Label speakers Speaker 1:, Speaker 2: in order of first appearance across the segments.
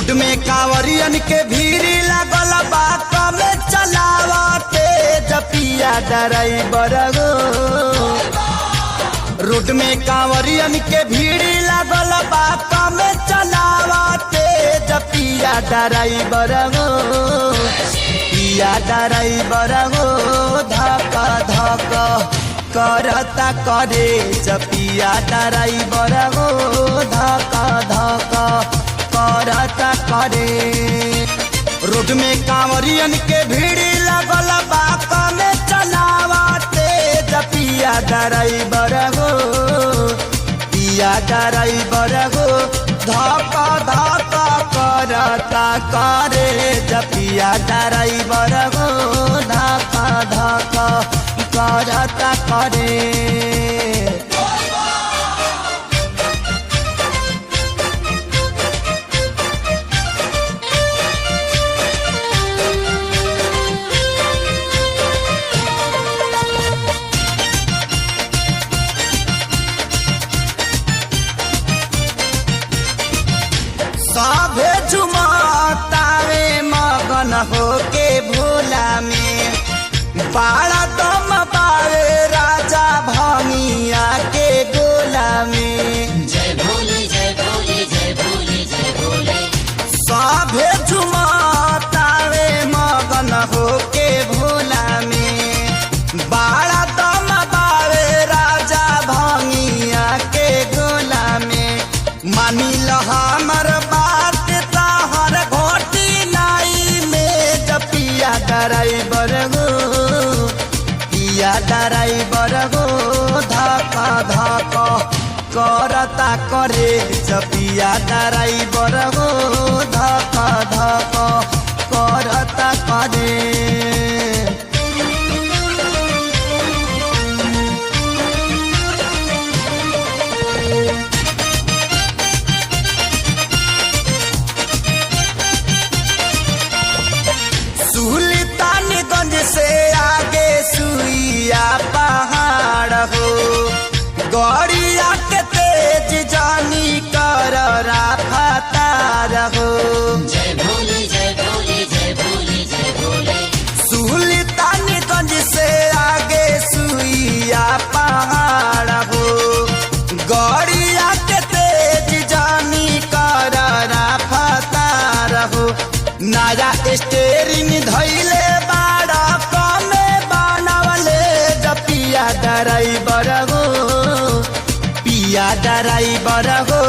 Speaker 1: Road में कांवरियन के भीड़ लागल बा कमे चलावते जपिया ड्राइवर गो। रोड में कांवरियन के भीड़ लागल बा कमे चलावते जपिया ड्राइवर गो। पिया ड्राइवर गो धक धक करता करे जपिया ड्राइवर गो धक धक करता करे। रोड में कांवरियन के भीड़ लगल बा कमे चलावते जपिया ड्राइवर गो। पिया ड्राइवर गो धक धक करता करे जपिया ड्राइवर गो धक धक करता करे। सभे झुमतावे मगन होके भोला में बाड़ा दम पावे राजा भंगिया के गोला में।
Speaker 2: जय भोले जय भोले जय भोले जय भोले।
Speaker 1: सभे झुमतावे मगन होके भोला में बाड़ा दम पावे राजा भंगिया के गोला में। मानी ल हमर बात ताहर घोटी नाई में जपिया ड्राइवर गो। पिया ड्राइवर गो धक धक करता करे जपिया ड्राइवर गो धक धक करता करे। सुल्तानगंज से आगे सुइया पहाड़ हो गड़िया के तेज जानी कर रफ्तार हो।
Speaker 2: जय भोले जय भोले जय भोले जय भोले।
Speaker 1: सुल्तानगंज से आगे सुइया पहाड़ हो गड़िया के तेज जानी कर रफ्तार हो। नया स्टेरिंग धैले बाड़ा कमे बनावले जपिया ड्राइवर गो। पिया ड्राइवर गो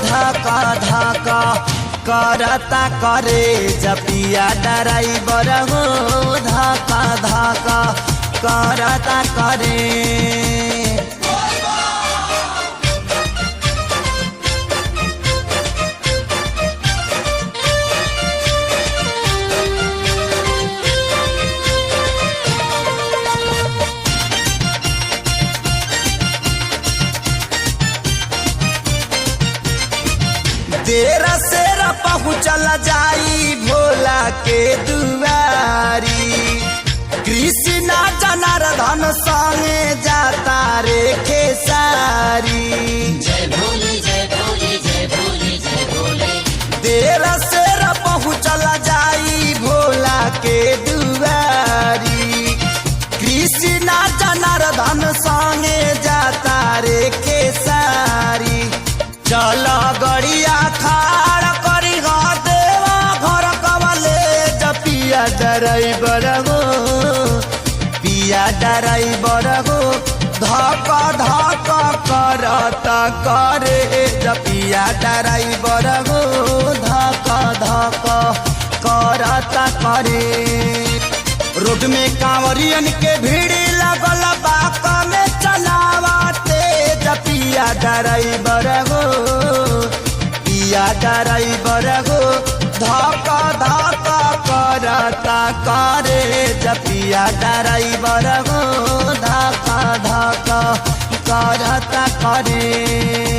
Speaker 1: धक धक करता करे जपिया ड्राइवर गो धक धक करता करे। देर सेर पहुँचल जाई भोला के दुआरी। कृष्णा जनार्दन संगे जाता रे खेसारी।
Speaker 2: जय भोले जय भोले जय भोले जय भोले।
Speaker 1: देर सेर पहुँचल जाई भोला के दुआरी। कृष्णा जनार्दन संगे जाता रे खेसारी। चल गड़िया खाड़ करी देवा घर कवले जपिया ड्राइवर गो। पिया ड्राइवर गो धक धक करता करे जपिया ड्राइवर गो धक धक करता करे। रोड में कांवरियन के भीड़ लगल बा कमे चलावते जपिया ड्राइवर गो। पिया ड्राइवर गो धक धक करता करे जपिया ड्राइवर गो धक धक करता करे।